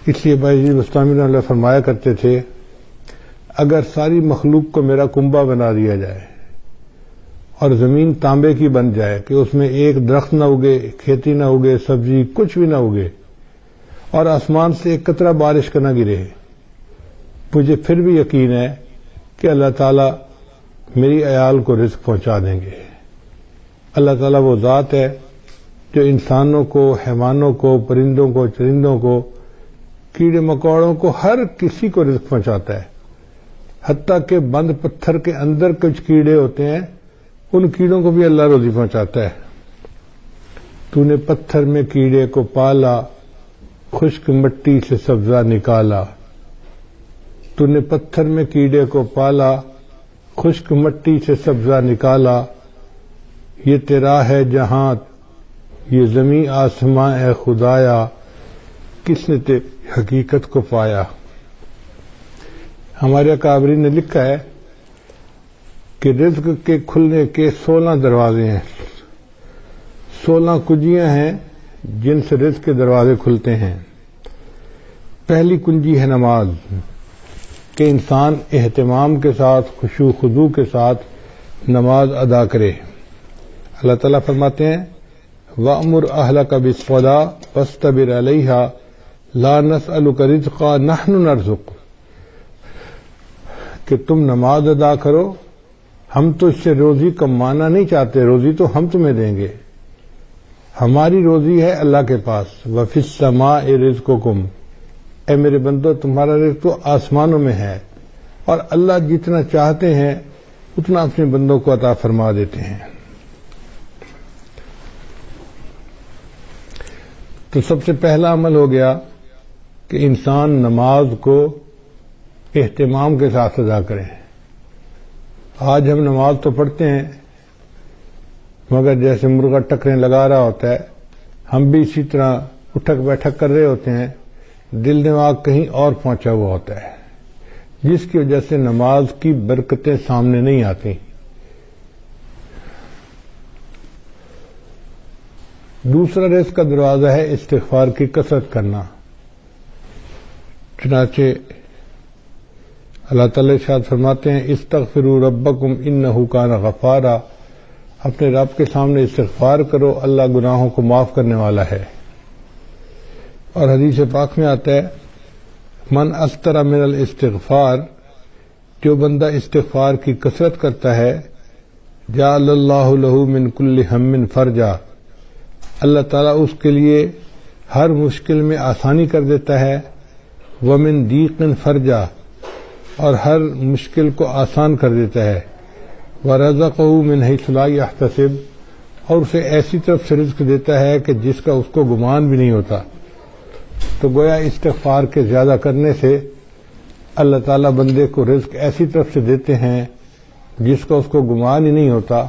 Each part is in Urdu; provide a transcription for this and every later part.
اس لیے بھائی بستامی رحمۃ اللہ فرمایا کرتے تھے، اگر ساری مخلوق کو میرا کنبہ بنا دیا جائے اور زمین تانبے کی بن جائے کہ اس میں ایک درخت نہ اگے، کھیتی نہ اگے، سبزی کچھ بھی نہ اگے، اور آسمان سے ایک قطرہ بارش کا نہ گرے، مجھے پھر بھی یقین ہے کہ اللہ تعالیٰ میری عیال کو رزق پہنچا دیں گے۔ اللہ تعالیٰ وہ ذات ہے جو انسانوں کو، حیوانوں کو، پرندوں کو، چرندوں کو، کیڑے مکوڑوں کو، ہر کسی کو رزق پہنچاتا ہے، حتیٰ کہ بند پتھر کے اندر کچھ کیڑے ہوتے ہیں، ان کیڑوں کو بھی اللہ روزی پہنچاتا ہے۔ تو نے پتھر میں کیڑے کو پالا، خشک مٹی سے سبزہ نکالا۔ تو نے پتھر میں کیڑے کو پالا، خشک مٹی سے سبزہ نکالا۔ یہ تیرا ہے جہاں، یہ زمیں آسماں اے خدایا، کس نے تیری حقیقت کو پایا۔ ہمارے اکابرین نے لکھا ہے کہ رزق کے کھلنے کے 16 دروازے ہیں، 16 کنجیاں ہیں جن سے رزق کے دروازے کھلتے ہیں۔ پہلی کنجی ہے نماز، کہ انسان اہتمام کے ساتھ، خشوع خضوع کے ساتھ نماز ادا کرے۔ اللہ تعالیٰ فرماتے ہیں وَأْمُرْ أَهْلَكَ بِالصَّلَاةِ وَاصْطَبِرْ عَلَيْهَا لَا نَسْأَلُكَ رِزْقًا نَحْنُ نَرْزُقُكَ، کہ تم نماز ادا کرو، ہم تو اس سے روزی کمانا نہیں چاہتے، روزی تو ہم تمہیں دیں گے، ہماری روزی ہے اللہ کے پاس۔ وَفِي السَّمَاءِ رِزْقُكُمْ، اے میرے بندو تمہارا رزق تو آسمانوں میں ہے، اور اللہ جتنا چاہتے ہیں اتنا اپنے بندوں کو عطا فرما دیتے ہیں۔ تو سب سے پہلا عمل ہو گیا کہ انسان نماز کو اہتمام کے ساتھ ادا کریں۔ آج ہم نماز تو پڑھتے ہیں مگر جیسے مرغا ٹکریں لگا رہا ہوتا ہے، ہم بھی اسی طرح اٹھک بیٹھک کر رہے ہوتے ہیں، دل دماغ کہیں اور پہنچا ہوا ہوتا ہے، جس کی وجہ سے نماز کی برکتیں سامنے نہیں آتی۔ دوسرا رزق کا دروازہ ہے استغفار کی کثرت کرنا۔ چنانچہ اللہ تعالی ارشاد فرماتے ہیں استغفروا ربکم انہ کان غفارا، اپنے رب کے سامنے استغفار کرو، اللہ گناہوں کو معاف کرنے والا ہے۔ اور حدیث پاک میں آتا ہے من استر من الاستغفار، جو بندہ استغفار کی کثرت کرتا ہے جعل اللہ لہ من کل ہم فرجا، اللہ تعالیٰ اس کے لیے ہر مشکل میں آسانی کر دیتا ہے، ومن ضیق فرجا، اور ہر مشکل کو آسان کر دیتا ہے، ورزقہ من حیث لا یحتسب، اور اسے ایسی طرف سے رزق دیتا ہے کہ جس کا اس کو گمان بھی نہیں ہوتا۔ تو گویا استغفار کے زیادہ کرنے سے اللہ تعالیٰ بندے کو رزق ایسی طرف سے دیتے ہیں جس کا اس کو گمان ہی نہیں ہوتا،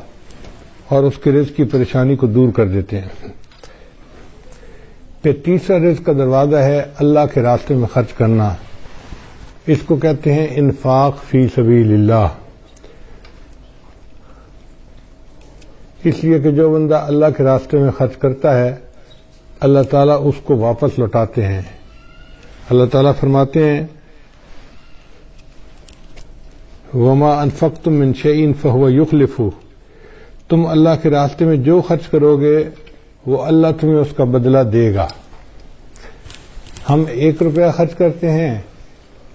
اور اس کے رزق کی پریشانی کو دور کر دیتے ہیں۔ پھر تیسرا رزق کا دروازہ ہے اللہ کے راستے میں خرچ کرنا، اس کو کہتے ہیں انفاق فی سبیل اللہ۔ اس لیے کہ جو بندہ اللہ کے راستے میں خرچ کرتا ہے اللہ تعالیٰ اس کو واپس لوٹاتے ہیں۔ اللہ تعالیٰ فرماتے ہیں وما انفقتم من شیء فهو یخلفہ، تم اللہ کے راستے میں جو خرچ کرو گے وہ اللہ تمہیں اس کا بدلہ دے گا۔ ہم 1 روپیہ خرچ کرتے ہیں،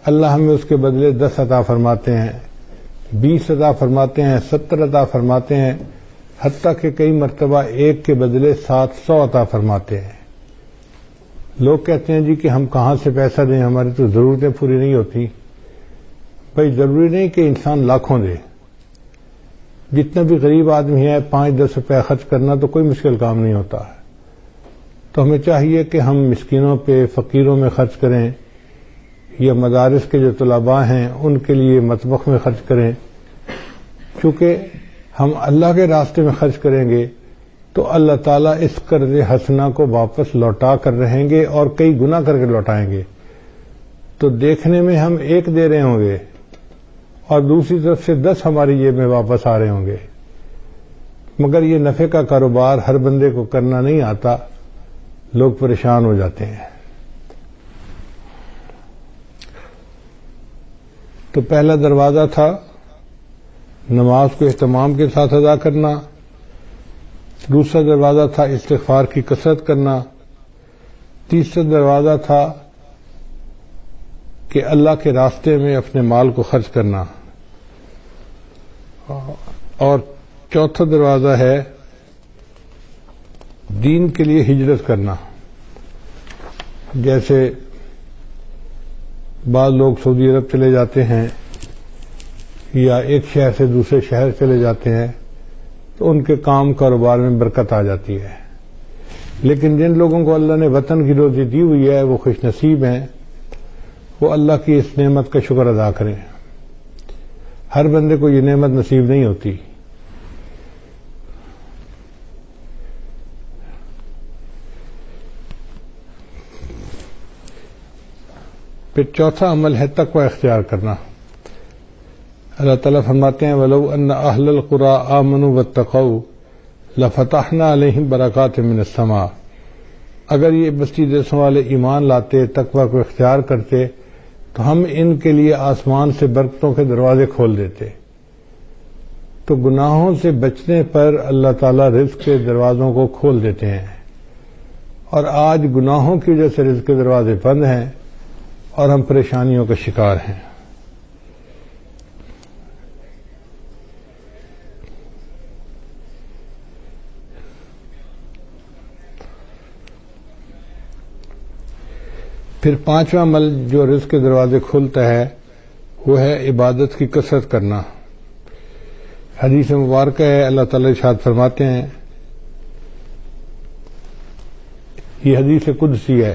اللہ ہمیں اس کے بدلے 10 عطا فرماتے ہیں، 20 عطا فرماتے ہیں، 70 عطا فرماتے ہیں، حتیٰ کہ کئی مرتبہ 1 کے بدلے 700 عطا فرماتے ہیں۔ لوگ کہتے ہیں جی کہ ہم کہاں سے پیسہ دیں، ہماری تو ضرورتیں پوری نہیں ہوتی۔ بھائی ضروری نہیں کہ انسان لاکھوں دے، جتنا بھی غریب آدمی ہے 5-10 روپے خرچ کرنا تو کوئی مشکل کام نہیں ہوتا۔ تو ہمیں چاہیے کہ ہم مسکینوں پہ، فقیروں میں خرچ کریں، یا مدارس کے جو طلباء ہیں ان کے لیے مطبخ میں خرچ کریں۔ چونکہ ہم اللہ کے راستے میں خرچ کریں گے تو اللہ تعالیٰ اس قرض حسنہ کو واپس لوٹا کر رہیں گے اور کئی گنا کر کے لوٹائیں گے۔ تو دیکھنے میں ہم 1 دے رہے ہوں گے اور دوسری طرف سے 10 ہماری جیب میں واپس آ رہے ہوں گے، مگر یہ نفع کا کاروبار ہر بندے کو کرنا نہیں آتا، لوگ پریشان ہو جاتے ہیں۔ تو پہلا دروازہ تھا نماز کو اہتمام کے ساتھ ادا کرنا، دوسرا دروازہ تھا استغفار کی کثرت کرنا، تیسرا دروازہ تھا کہ اللہ کے راستے میں اپنے مال کو خرچ کرنا، اور چوتھا دروازہ ہے دین کے لیے ہجرت کرنا۔ جیسے بعض لوگ سعودی عرب چلے جاتے ہیں یا ایک شہر سے دوسرے شہر چلے جاتے ہیں تو ان کے کام کاروبار میں برکت آ جاتی ہے، لیکن جن لوگوں کو اللہ نے وطن کی روزی دی ہوئی ہے وہ خوش نصیب ہیں، وہ اللہ کی اس نعمت کا شکر ادا کریں۔ ہر بندے کو یہ نعمت نصیب نہیں ہوتی۔ پھر چوتھا عمل ہے تقوی اختیار کرنا۔ اللہ تعالیٰ فرماتے ہیں وَلَوْ أَنَّ أَهْلَ الْقُرَىٰ آمَنُوا وَاتَّقَوْا لَفَتَحْنَا عَلَيْهِمْ بَرَكَاتٍ مِّنَ السَّمَاءِ، اگر یہ بستی دیسوں والے ایمان لاتے، تقوی کو اختیار کرتے تو ہم ان کے لیے آسمان سے برکتوں کے دروازے کھول دیتے۔ تو گناہوں سے بچنے پر اللہ تعالیٰ رزق کے دروازوں کو کھول دیتے ہیں، اور آج گناہوں کی وجہ سے رزق کے دروازے بند ہیں اور ہم پریشانیوں کا شکار ہیں۔ پھر پانچواں عمل جو رزق کے دروازے کھولتا ہے وہ ہے عبادت کی کثرت کرنا۔ حدیث مبارکہ ہے، اللہ تعالیٰ ارشاد فرماتے ہیں، یہ حدیث قدسی ہے،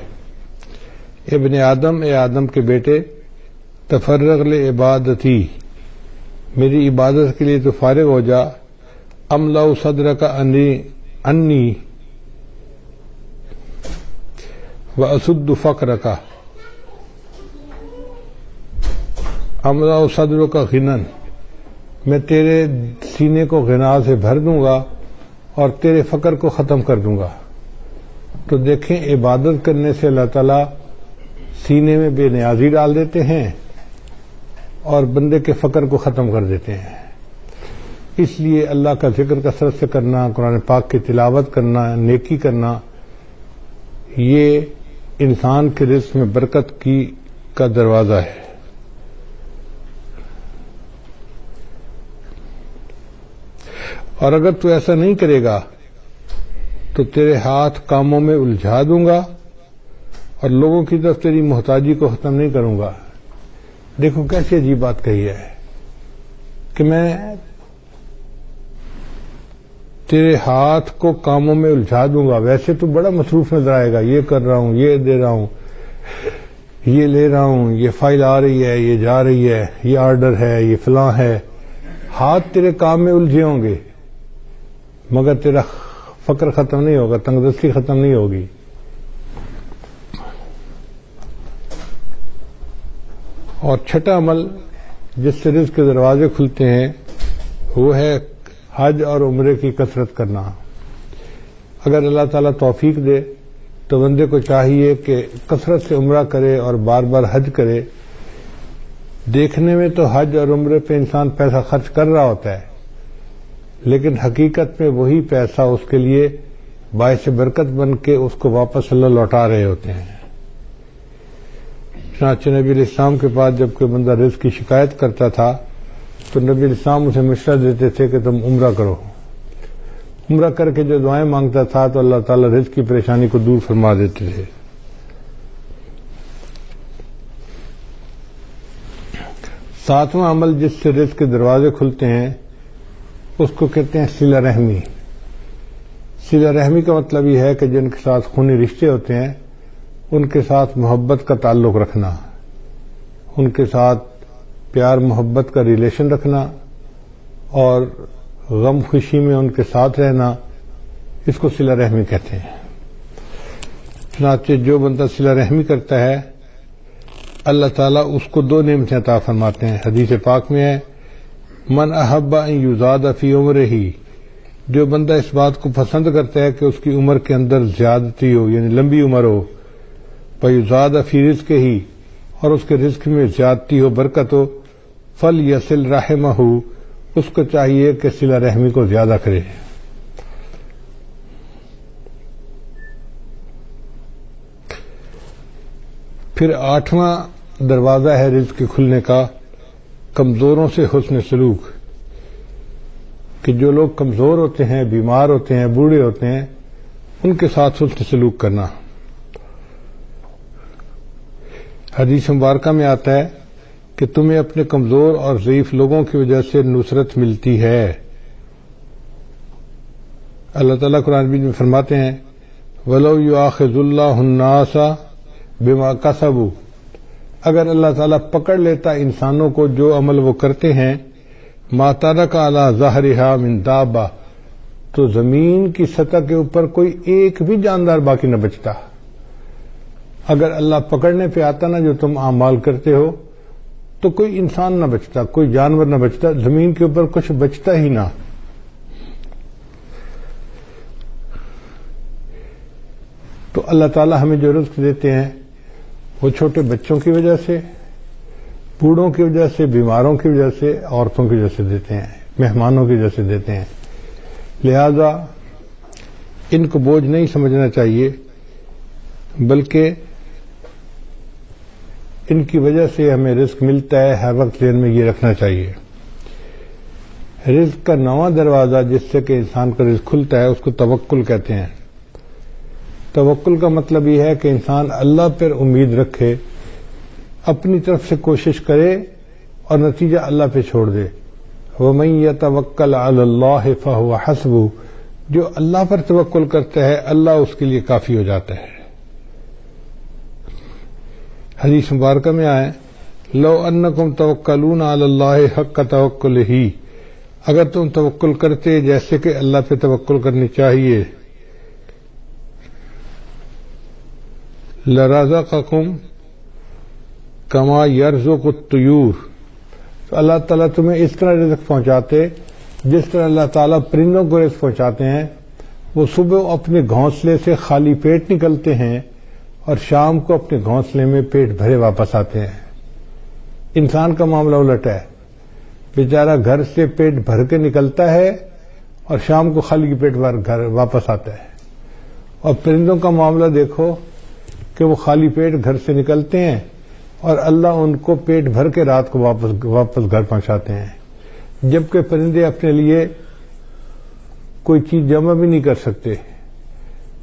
ابن آدم، اے آدم کے بیٹے، تفرغ لعبادتی، میری عبادت کے لیے تو فارغ ہو جا، املا صدرک انی واسد فقرک، املا صدرک غنن، میں تیرے سینے کو غنا سے بھر دوں گا اور تیرے فقر کو ختم کر دوں گا۔ تو دیکھیں عبادت کرنے سے اللہ تعالیٰ سینے میں بے نیازی ڈال دیتے ہیں اور بندے کے فقر کو ختم کر دیتے ہیں۔ اس لیے اللہ کا ذکر کثرت سے کرنا، قرآن پاک کی تلاوت کرنا، نیکی کرنا، یہ انسان کے رزق میں برکت کا دروازہ ہے۔ اور اگر تو ایسا نہیں کرے گا تو تیرے ہاتھ کاموں میں الجھا دوں گا اور لوگوں کی طرف تیری محتاجی کو ختم نہیں کروں گا۔ دیکھو کیسی عجیب بات کہی ہے کہ میں تیرے ہاتھ کو کاموں میں الجھا دوں گا، ویسے تو بڑا مصروف نظر آئے گا، یہ کر رہا ہوں، یہ دے رہا ہوں، یہ لے رہا ہوں، یہ فائل آ رہی ہے، یہ جا رہی ہے، یہ آرڈر ہے، یہ فلاں ہے، ہاتھ تیرے کام میں الجھے ہوں گے مگر تیرا فقر ختم نہیں ہوگا، تنگدستی ختم نہیں ہوگی۔ اور چھٹا عمل جس سے رزق کے دروازے کھلتے ہیں وہ ہے حج اور عمرے کی کثرت کرنا۔ اگر اللہ تعالیٰ توفیق دے تو بندے کو چاہیے کہ کثرت سے عمرہ کرے اور بار بار حج کرے۔ دیکھنے میں تو حج اور عمرے پہ انسان پیسہ خرچ کر رہا ہوتا ہے، لیکن حقیقت میں وہی پیسہ اس کے لیے باعث برکت بن کے اس کو واپس اللہ لوٹا رہے ہوتے ہیں۔ چنانچہ نبی علیہ السلام کے پاس جب کوئی بندہ رزق کی شکایت کرتا تھا تو نبی علیہ السلام اسے مشورہ دیتے تھے کہ تم عمرہ کرو۔ عمرہ کر کے جو دعائیں مانگتا تھا تو اللہ تعالیٰ رزق کی پریشانی کو دور فرما دیتے تھے۔ ساتواں عمل جس سے رزق کے دروازے کھلتے ہیں اس کو کہتے ہیں صلہ رحمی۔ صلہ رحمی کا مطلب یہ ہے کہ جن کے ساتھ خونی رشتے ہوتے ہیں ان کے ساتھ محبت کا تعلق رکھنا، ان کے ساتھ پیار محبت کا ریلیشن رکھنا اور غم خوشی میں ان کے ساتھ رہنا، اس کو صلہ رحمی کہتے ہیں۔ چنانچہ جو بندہ صلہ رحمی کرتا ہے اللہ تعالیٰ اس کو دو نعمتیں عطا فرماتے ہیں۔ حدیث پاک میں ہے من احب ان یزاد فی عمرہ، جو بندہ اس بات کو پسند کرتا ہے کہ اس کی عمر کے اندر زیادتی ہو، یعنی لمبی عمر ہو، فیزاد فی رزقہ، اور اس کے رزق میں زیادتی ہو، برکت ہو، فَلْيَصِلْ رَحِمَهُ، اس کو چاہیے کہ صلہ رحمی کو زیادہ کرے۔ پھر 8واں دروازہ ہے رزق کے کھلنے کا، کمزوروں سے حسن سلوک، کہ جو لوگ کمزور ہوتے ہیں، بیمار ہوتے ہیں، بوڑھے ہوتے ہیں، ان کے ساتھ حسن سلوک کرنا۔ حدیث مبارکہ میں آتا ہے کہ تمہیں اپنے کمزور اور ضعیف لوگوں کی وجہ سے نصرت ملتی ہے۔ اللہ تعالیٰ قرآن مجید میں فرماتے ہیں وَلَوْ يُؤَاخِذُ اللَّهُ النَّاسَ بِمَا كَسَبُوا، اگر اللہ تعالیٰ پکڑ لیتا انسانوں کو جو عمل وہ کرتے ہیں، مَا تَرَكَ عَلَى ظَهْرِهَا مِن دَابَّةٍ، تو زمین کی سطح کے اوپر کوئی ایک بھی جاندار باقی نہ بچتا۔ اگر اللہ پکڑنے پہ آتا نا جو تم اعمال کرتے ہو تو کوئی انسان نہ بچتا، کوئی جانور نہ بچتا، زمین کے اوپر کچھ بچتا ہی نہ۔ تو اللہ تعالیٰ ہمیں جو رزق دیتے ہیں وہ چھوٹے بچوں کی وجہ سے، بوڑھوں کی وجہ سے، بیماروں کی وجہ سے، عورتوں کی وجہ سے دیتے ہیں، مہمانوں کی وجہ سے دیتے ہیں۔ لہذا ان کو بوجھ نہیں سمجھنا چاہیے، بلکہ ان کی وجہ سے ہمیں رزق ملتا ہے، ہر وقت ذہن میں یہ رکھنا چاہیے۔ رزق کا 9واں دروازہ جس سے کہ انسان کا رزق کھلتا ہے اس کو توکل کہتے ہیں۔ توکل کا مطلب یہ ہے کہ انسان اللہ پر امید رکھے، اپنی طرف سے کوشش کرے اور نتیجہ اللہ پہ چھوڑ دے۔ وَمَن يَتَوَكَّلْ عَلَى اللَّهِ فَهُوَ حَسْبُهُ، جو اللہ پر توکل کرتا ہے اللہ اس کے لیے کافی ہو جاتا ہے۔ حدیث مبارکہ میں آئے لو انکم توکلون علی اللہ حق توکلہ، اگر تم توکل کرتے جیسے کہ اللہ پہ توکل کرنی چاہیے، لرزقکم کما یرزق الطیور، تو اللہ تعالیٰ تمہیں اس طرح رزق پہنچاتے جس طرح اللہ تعالیٰ پرندوں کو رزق پہنچاتے ہیں۔ وہ صبح اپنے گھونسلے سے خالی پیٹ نکلتے ہیں اور شام کو اپنے گھونسلے میں پیٹ بھرے واپس آتے ہیں۔ انسان کا معاملہ الٹ ہے، بیچارہ گھر سے پیٹ بھر کے نکلتا ہے اور شام کو خالی پیٹ گھر واپس آتا ہے۔ اور پرندوں کا معاملہ دیکھو کہ وہ خالی پیٹ گھر سے نکلتے ہیں اور اللہ ان کو پیٹ بھر کے رات کو واپس گھر پہنچاتے ہیں، جبکہ پرندے اپنے لیے کوئی چیز جمع بھی نہیں کر سکتے۔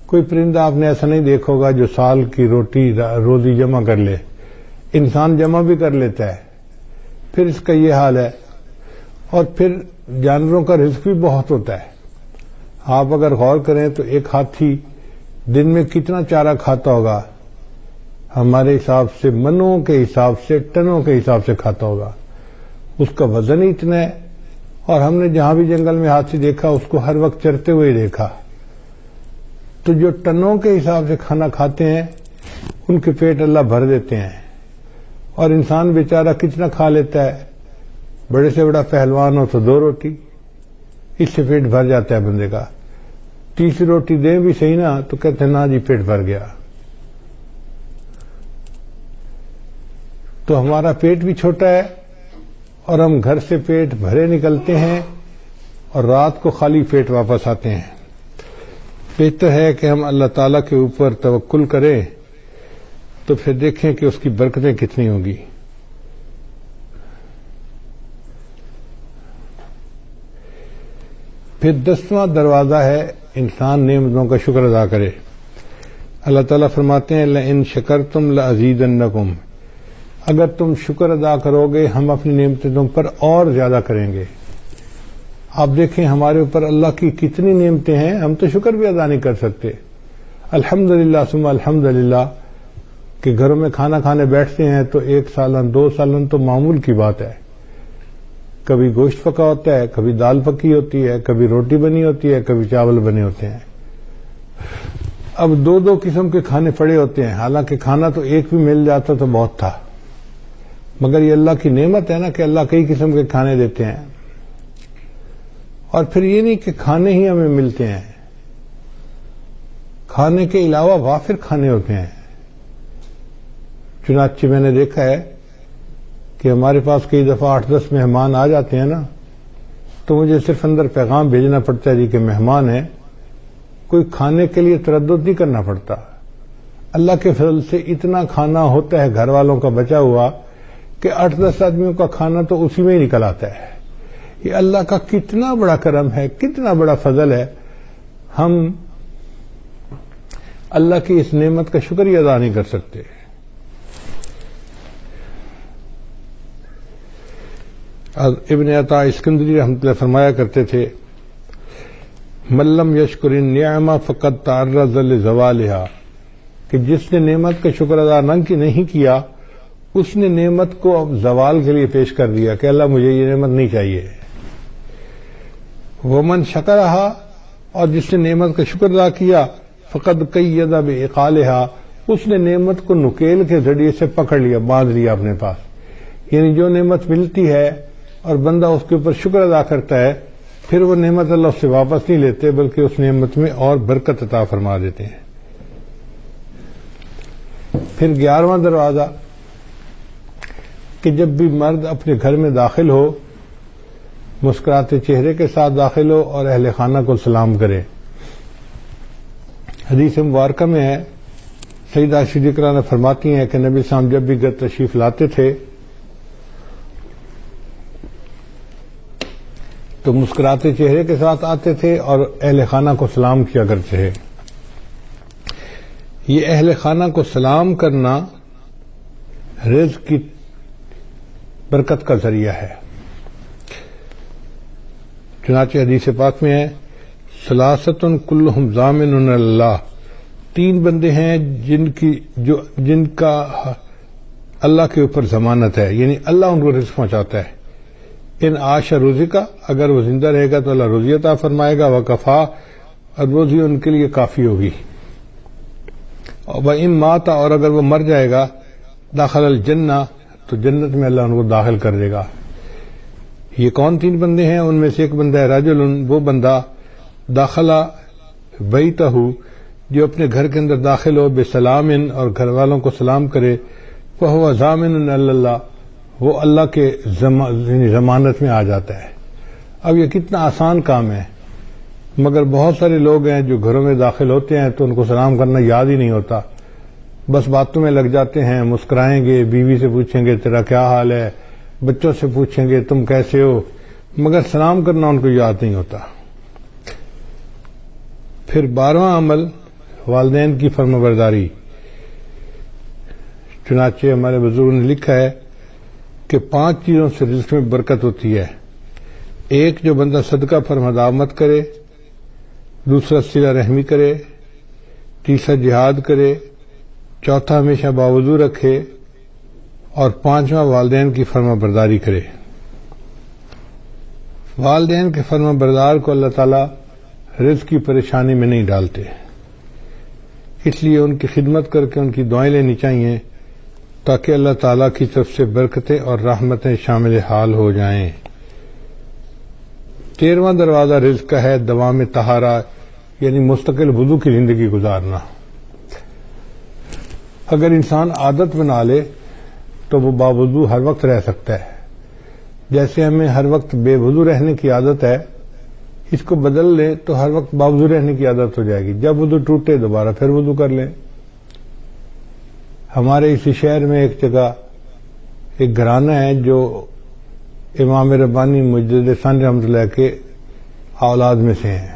کوئی پرندہ آپ نے ایسا نہیں دیکھا ہوگا جو سال کی روزی جمع کر لے، انسان جمع بھی کر لیتا ہے، پھر اس کا یہ حال ہے۔ اور پھر جانوروں کا رزق بھی بہت ہوتا ہے۔ آپ اگر غور کریں تو ایک ہاتھی دن میں کتنا چارہ کھاتا ہوگا، ہمارے حساب سے منوں کے حساب سے، ٹنوں کے حساب سے کھاتا ہوگا، اس کا وزن ہی اتنا ہے۔ اور ہم نے جہاں بھی جنگل میں ہاتھی دیکھا اس کو ہر وقت چرتے ہوئے دیکھا۔ تو جو ٹنوں کے حساب سے کھانا کھاتے ہیں ان کے پیٹ اللہ بھر دیتے ہیں، اور انسان بیچارہ کتنا کھا لیتا ہے، بڑے سے بڑا پہلوان ہو تو 2 روٹی، اس سے پیٹ بھر جاتا ہے بندے کا۔ تیسری روٹی دیں بھی صحیح نا تو کہتے ہیں نا جی پیٹ بھر گیا۔ تو ہمارا پیٹ بھی چھوٹا ہے اور ہم گھر سے پیٹ بھرے نکلتے ہیں اور رات کو خالی پیٹ واپس آتے ہیں۔ بہتر ہے کہ ہم اللہ تعالیٰ کے اوپر توکل کریں تو پھر دیکھیں کہ اس کی برکتیں کتنی ہوں گی۔ پھر 10واں دروازہ ہے انسان نعمتوں کا شکر ادا کرے۔ اللہ تعالیٰ فرماتے ہیں لئن شکرتم لازیدنکم، اگر تم شکر ادا کرو گے ہم اپنی نعمتیں تم پر اور زیادہ کریں گے۔ آپ دیکھیں ہمارے اوپر اللہ کی کتنی نعمتیں ہیں، ہم تو شکر بھی ادا نہیں کر سکتے۔ الحمدللہ ثم الحمدللہ کہ گھروں میں کھانا کھانے بیٹھتے ہیں تو 1 سالن 2 سالن تو معمول کی بات ہے۔ کبھی گوشت پکا ہوتا ہے، کبھی دال پکی ہوتی ہے، کبھی روٹی بنی ہوتی ہے، کبھی چاول بنے ہوتے ہیں۔ اب 2 قسم کے کھانے پڑے ہوتے ہیں، حالانکہ کھانا تو ایک بھی مل جاتا تو بہت تھا، مگر یہ اللہ کی نعمت ہے نا کہ اللہ کئی قسم کے کھانے دیتے ہیں۔ اور پھر یہ نہیں کہ کھانے ہی ہمیں ملتے ہیں، کھانے کے علاوہ وافر کھانے ہوتے ہیں۔ چنانچہ میں نے دیکھا ہے کہ ہمارے پاس کئی دفعہ 8-10 مہمان آ جاتے ہیں نا، تو مجھے صرف اندر پیغام بھیجنا پڑتا ہے جی کہ مہمان ہے، کوئی کھانے کے لیے تردد نہیں کرنا پڑتا. اللہ کے فضل سے اتنا کھانا ہوتا ہے گھر والوں کا بچا ہوا کہ 8-10 آدمیوں کا کھانا تو اسی میں ہی نکل آتا ہے. یہ اللہ کا کتنا بڑا کرم ہے، کتنا بڑا فضل ہے. ہم اللہ کی اس نعمت کا شکریہ ادا نہیں کر سکتے. ابن عطا اسکندری رحمۃ اللہ فرمایا کرتے تھے، ملم یشکر النعمہ فقد تعرض لزوالها، کہ جس نے نعمت کا شکر ادا نہیں کیا اس نے نعمت کو اب زوال کے لیے پیش کر دیا کہ اللہ مجھے یہ نعمت نہیں چاہیے. ومن شکرہا، اور جس نے نعمت کا شکر ادا کیا، فقد قید بعقالها، اس نے نعمت کو نکیل کے ذریعے سے پکڑ لیا، باندھ لیا اپنے پاس. یعنی جو نعمت ملتی ہے اور بندہ اس کے اوپر شکر ادا کرتا ہے، پھر وہ نعمت اللہ اس سے واپس نہیں لیتے بلکہ اس نعمت میں اور برکت عطا فرما دیتے ہیں. پھر 11واں دروازہ کہ جب بھی مرد اپنے گھر میں داخل ہو مسکراتے چہرے کے ساتھ داخل ہو اور اہل خانہ کو سلام کرے. حدیث مبارکہ میں ہے، سیدہ صدیقہ نے فرماتی ہیں کہ نبی صلی اللہ علیہ وسلم جب بھی گھر تشریف لاتے تھے تو مسکراتے چہرے کے ساتھ آتے تھے اور اہل خانہ کو سلام کیا کرتے تھے. یہ اہل خانہ کو سلام کرنا رزق کی برکت کا ذریعہ ہے. چنانچہ حدیث پاک میں ہے، ثلاثۃ کلہم ضامن اللہ، 3 بندے ہیں جن کا اللہ کے اوپر ضمانت ہے، یعنی اللہ ان کو رزق پہنچاتا ہے. ان عاش رزقا، اگر وہ زندہ رہے گا تو اللہ روزی عطا فرمائے گا، وکفا، اور روزی ان کے لیے کافی ہوگی. اور ان مات، اور اگر وہ مر جائے گا، داخل الجنہ، تو جنت میں اللہ ان کو داخل کر دے گا. یہ کون 3 بندے ہیں؟ ان میں سے ایک بندہ ہے رجل، وہ بندہ داخلہ بیتہ، جو اپنے گھر کے اندر داخل ہو بسلام، اور گھر والوں کو سلام کرے، فہو ضامن اللہ، وہ اللہ کے ضمانت میں آ جاتا ہے. اب یہ کتنا آسان کام ہے، مگر بہت سارے لوگ ہیں جو گھروں میں داخل ہوتے ہیں تو ان کو سلام کرنا یاد ہی نہیں ہوتا، بس باتوں میں لگ جاتے ہیں. مسکرائیں گے، بیوی سے پوچھیں گے تیرا کیا حال ہے، بچوں سے پوچھیں گے تم کیسے ہو، مگر سلام کرنا ان کو یاد نہیں ہوتا. پھر 12واں عمل والدین کی فرمانبرداری. چنانچہ ہمارے بزرگوں نے لکھا ہے کہ 5 چیزوں سے رزق میں برکت ہوتی ہے. ایک، جو بندہ صدقہ فرمانبرداری کرے، دوسرا صلہ رحمی کرے، تیسرا جہاد کرے، چوتھا ہمیشہ باوضو رکھے، اور 5واں والدین کی فرمانبرداری کرے. والدین کے فرمانبردار کو اللہ تعالیٰ رزق کی پریشانی میں نہیں ڈالتے، اس لیے ان کی خدمت کر کے ان کی دعائیں لینی چاہیے تاکہ اللہ تعالیٰ کی طرف سے برکتیں اور رحمتیں شامل حال ہو جائیں. 13واں دروازہ رزق کا ہے دوام طہارہ، یعنی مستقل وضو کی زندگی گزارنا. اگر انسان عادت بنا لے تو وہ باوضو ہر وقت رہ سکتا ہے. جیسے ہمیں ہر وقت بے وضو رہنے کی عادت ہے، اس کو بدل لیں تو ہر وقت باوضو رہنے کی عادت ہو جائے گی. جب وضو ٹوٹے دوبارہ پھر وضو کر لیں. ہمارے اسی شہر میں ایک جگہ ایک گھرانہ ہے جو امام ربانی مجدد ثانی رحمۃ اللہ کے اولاد میں سے ہیں.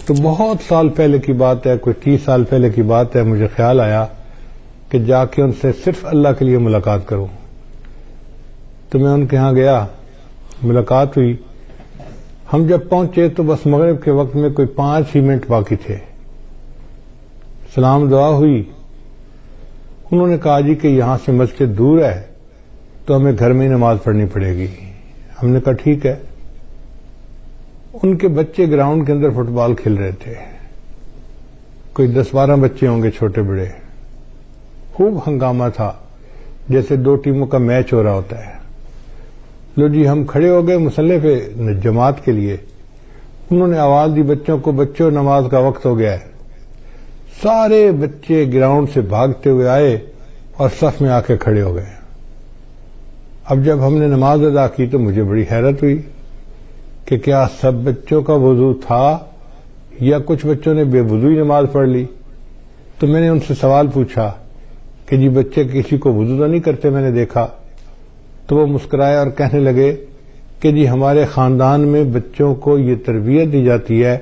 تو بہت سال پہلے کی بات ہے، کوئی 30 سال پہلے کی بات ہے، مجھے خیال آیا کہ جا کے ان سے صرف اللہ کے لیے ملاقات کروں. تو میں ان کے ہاں گیا، ملاقات ہوئی. ہم جب پہنچے تو بس مغرب کے وقت میں کوئی 5 ہی منٹ باقی تھے. سلام دعا ہوئی. انہوں نے کہا جی کہ یہاں سے مسجد دور ہے تو ہمیں گھر میں ہی نماز پڑھنی پڑے گی. ہم نے کہا ٹھیک ہے. ان کے بچے گراؤنڈ کے اندر فٹ بال کھیل رہے تھے، کوئی 10-12 بچے ہوں گے چھوٹے بڑے. خوب ہنگامہ تھا، جیسے 2 ٹیموں کا میچ ہو رہا ہوتا ہے. لو جی ہم کھڑے ہو گئے مصلی پہ جماعت کے لیے. انہوں نے آواز دی بچوں کو، بچوں نماز کا وقت ہو گیا ہے. سارے بچے گراؤنڈ سے بھاگتے ہوئے آئے اور صف میں آ کے کھڑے ہو گئے. اب جب ہم نے نماز ادا کی تو مجھے بڑی حیرت ہوئی کہ کیا سب بچوں کا وضو تھا یا کچھ بچوں نے بے وضو ہی نماز پڑھ لی. تو میں نے ان سے سوال پوچھا کہ جی بچے کسی کو وضو تو نہیں کرتے میں نے دیکھا. تو وہ مسکرائے اور کہنے لگے کہ جی ہمارے خاندان میں بچوں کو یہ تربیت دی جاتی ہے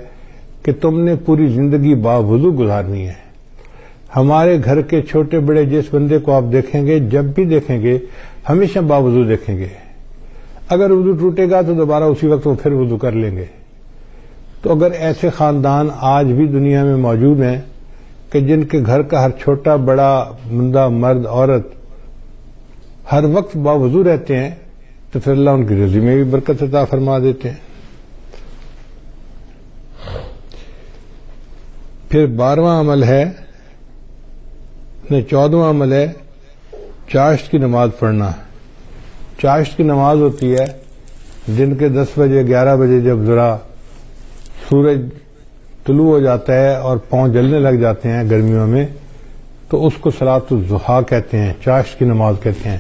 کہ تم نے پوری زندگی باوضو گزارنی ہے. ہمارے گھر کے چھوٹے بڑے جس بندے کو آپ دیکھیں گے جب بھی دیکھیں گے ہمیشہ باوضو دیکھیں گے. اگر وضو ٹوٹے گا تو دوبارہ اسی وقت وہ پھر وضو کر لیں گے. تو اگر ایسے خاندان آج بھی دنیا میں موجود ہیں کہ جن کے گھر کا ہر چھوٹا بڑا بندہ مرد عورت ہر وقت باوضو رہتے ہیں تو پھر اللہ ان کی رزق میں بھی برکت عطا فرما دیتے ہیں. پھر 12واں عمل ہے 14واں عمل ہے چاشت کی نماز پڑھنا. چاشت کی نماز ہوتی ہے دن کے 10 بجے 11 بجے جب ذرا سورج طلوع ہو جاتا ہے اور پاؤں جلنے لگ جاتے ہیں گرمیوں میں تو اس کو صلاۃ الضحیٰ کہتے ہیں, چاشت کی نماز کہتے ہیں.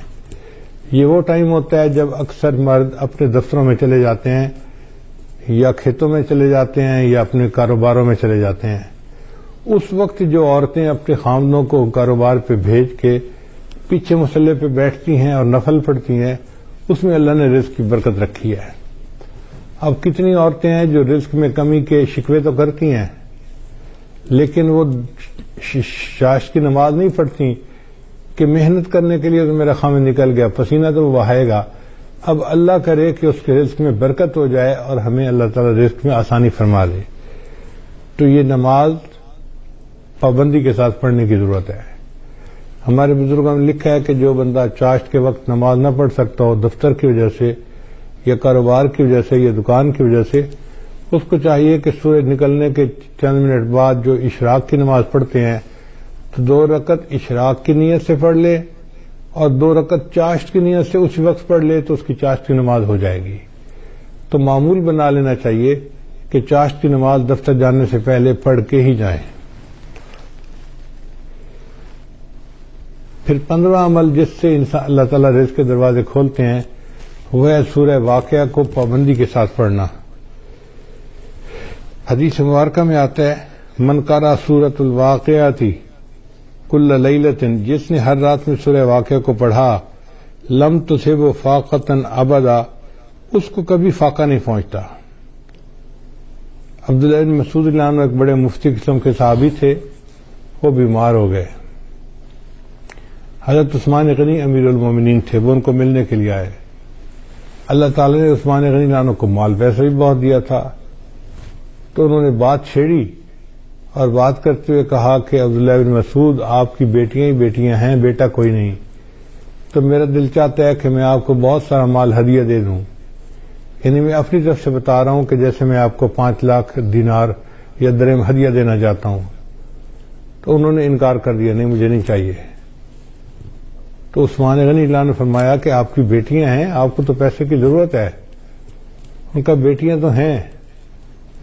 یہ وہ ٹائم ہوتا ہے جب اکثر مرد اپنے دفتروں میں چلے جاتے ہیں یا کھیتوں میں چلے جاتے ہیں یا اپنے کاروباروں میں چلے جاتے ہیں. اس وقت جو عورتیں اپنے خامدوں کو کاروبار پہ بھیج کے پیچھے مصلے پہ بیٹھتی ہیں اور نفل پڑھتی ہیں اس میں اللہ نے رزق کی برکت رکھی ہے. اب کتنی عورتیں ہیں جو رزق میں کمی کے شکوے تو کرتی ہیں لیکن وہ چاشت کی نماز نہیں پڑھتی کہ محنت کرنے کے لیے تو میرا خامد نکل گیا, پسینہ تو وہ بہائے گا. اب اللہ کرے کہ اس کے رزق میں برکت ہو جائے اور ہمیں اللہ تعالی رزق میں آسانی فرما دے. تو یہ نماز پابندی کے ساتھ پڑھنے کی ضرورت ہے. ہمارے بزرگوں نے لکھا ہے کہ جو بندہ چاشت کے وقت نماز نہ پڑھ سکتا ہو دفتر کی وجہ سے یا کاروبار کی وجہ سے یا دکان کی وجہ سے, اس کو چاہیے کہ سورج نکلنے کے چند منٹ بعد جو اشراق کی نماز پڑھتے ہیں تو 2 رکعت اشراق کی نیت سے پڑھ لے اور 2 رکعت چاشت کی نیت سے اسی وقت پڑھ لے تو اس کی چاشت کی نماز ہو جائے گی. تو معمول بنا لینا چاہیے کہ چاشت کی نماز دفتر جانے سے پہلے پڑھ کے ہی جائیں. پھر 15واں عمل جس سے انسان اللہ تعالیٰ رزق کے دروازے کھولتے ہیں وہ ہے سورہ واقعہ کو پابندی کے ساتھ پڑھنا. حدیث مبارکہ میں آتا ہے من قرأ سورۃ الواقعۃ کل لیلۃ, جس نے ہر رات میں سورہ واقعہ کو پڑھا لم تصب فاقۃ ابدا, اس کو کبھی فاقہ نہیں پہنچتا. عبداللہ بن مسعود رضی اللہ عنہ ایک بڑے مفتی قسم کے صحابی تھے, وہ بیمار ہو گئے. حضرت عثمان غنی امیر المومنین تھے, وہ ان کو ملنے کے لیے آئے. اللہ تعالی نے عثمان غنی رضی اللہ عنہ کو مال پیسہ بھی بہت دیا تھا تو انہوں نے بات چھیڑی اور بات کرتے ہوئے کہا کہ عبداللہ بن مسعود آپ کی بیٹیاں ہی بیٹیاں ہیں, بیٹا کوئی نہیں. تو میرا دل چاہتا ہے کہ میں آپ کو بہت سارا مال ہدیہ دے دوں, یعنی میں اپنی طرف سے بتا رہا ہوں کہ جیسے میں آپ کو 5 لاکھ دینار یا درہم ہدیہ دینا چاہتا ہوں. تو انہوں نے انکار کر دیا, نہیں مجھے نہیں چاہیے. تو عثمان غنی اللہ نے فرمایا کہ آپ کی بیٹیاں ہیں, آپ کو تو پیسے کی ضرورت ہے. ان کا بیٹیاں تو ہیں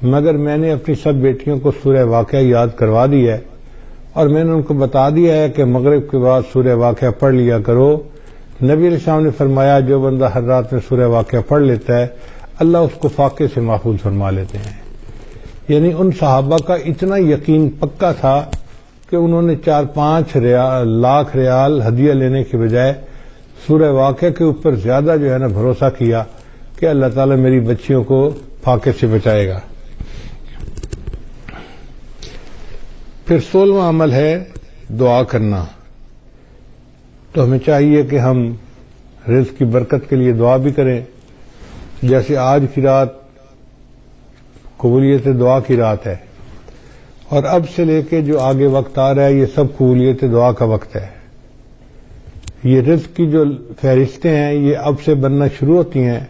مگر میں نے اپنی سب بیٹیوں کو سورہ واقعہ یاد کروا دی ہے اور میں نے ان کو بتا دیا ہے کہ مغرب کے بعد سورہ واقعہ پڑھ لیا کرو. نبی علیہ السلام نے فرمایا جو بندہ ہر رات میں سورہ واقعہ پڑھ لیتا ہے اللہ اس کو فاقے سے محفوظ فرما لیتے ہیں. یعنی ان صحابہ کا اتنا یقین پکا تھا کہ انہوں نے 4-5 لاکھ ریال ہدیہ لینے کے بجائے سورہ واقعہ کے اوپر زیادہ جو ہے نا بھروسہ کیا کہ اللہ تعالیٰ میری بچیوں کو فاقے سے بچائے گا. پھر 16واں عمل ہے دعا کرنا. تو ہمیں چاہیے کہ ہم رزق کی برکت کے لیے دعا بھی کریں. جیسے آج کی رات قبولیت دعا کی رات ہے اور اب سے لے کے جو آگے وقت آ رہا ہے یہ سب قبولیت دعا کا وقت ہے. یہ رزق کی جو فہرستیں ہیں یہ اب سے بننا شروع ہوتی ہیں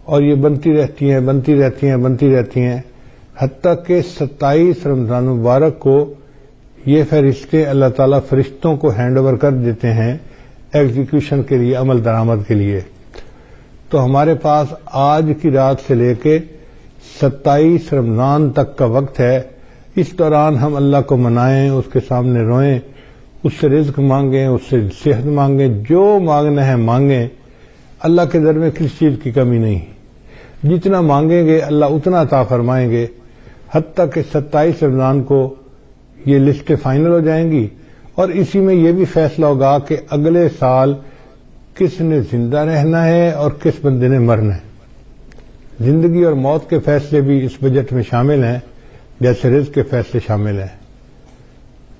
اور یہ بنتی رہتی ہیں بنتی رہتی ہیں بنتی رہتی ہیں حتیٰ کہ 27 رمضان مبارک کو یہ فہرستیں اللہ تعالیٰ فرشتوں کو ہینڈ اوور کر دیتے ہیں ایگزیکیوشن کے لیے, عمل درآمد کے لیے. تو ہمارے پاس آج کی رات سے لے کے 27 رمضان تک کا وقت ہے. اس دوران ہم اللہ کو منائیں, اس کے سامنے روئیں, اس سے رزق مانگیں, اس سے صحت مانگیں, جو مانگنا ہے مانگیں. اللہ کے در میں کسی چیز کی کمی نہیں. جتنا مانگیں گے اللہ اتنا عطا فرمائیں گے، حتیٰ کہ 27 رمضان کو یہ لسٹ فائنل ہو جائیں گی، اور اسی میں یہ بھی فیصلہ ہوگا کہ اگلے سال کس نے زندہ رہنا ہے اور کس بندے نے مرنا ہے. زندگی اور موت کے فیصلے بھی اس بجٹ میں شامل ہیں، جیسے رزق کے فیصلے شامل ہیں.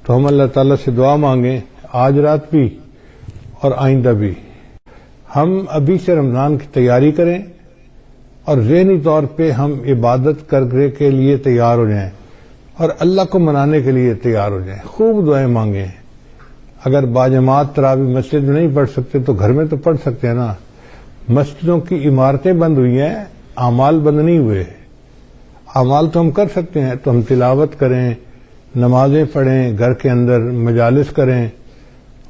تو ہم اللہ تعالیٰ سے دعا مانگیں آج رات بھی اور آئندہ بھی. ہم ابھی سے رمضان کی تیاری کریں اور ذہنی طور پہ ہم عبادت کرنے کے لیے تیار ہو جائیں اور اللہ کو منانے کے لیے تیار ہو جائیں. خوب دعائیں مانگیں. اگر باجماعت تراویح مسجد میں نہیں پڑھ سکتے تو گھر میں تو پڑھ سکتے ہیں نا. مسجدوں کی عمارتیں بند ہوئی ہیں، اعمال بند نہیں ہوئے. اعمال تو ہم کر سکتے ہیں، تو ہم تلاوت کریں، نمازیں پڑھیں، گھر کے اندر مجالس کریں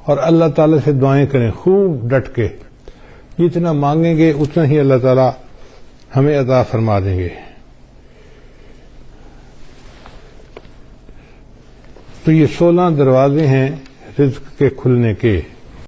اور اللہ تعالی سے دعائیں کریں خوب ڈٹ کے. جتنا مانگیں گے اتنا ہی اللہ تعالی ہمیں عطا فرما دیں گے. تو یہ 16 دروازے ہیں رزق کے کھلنے کے.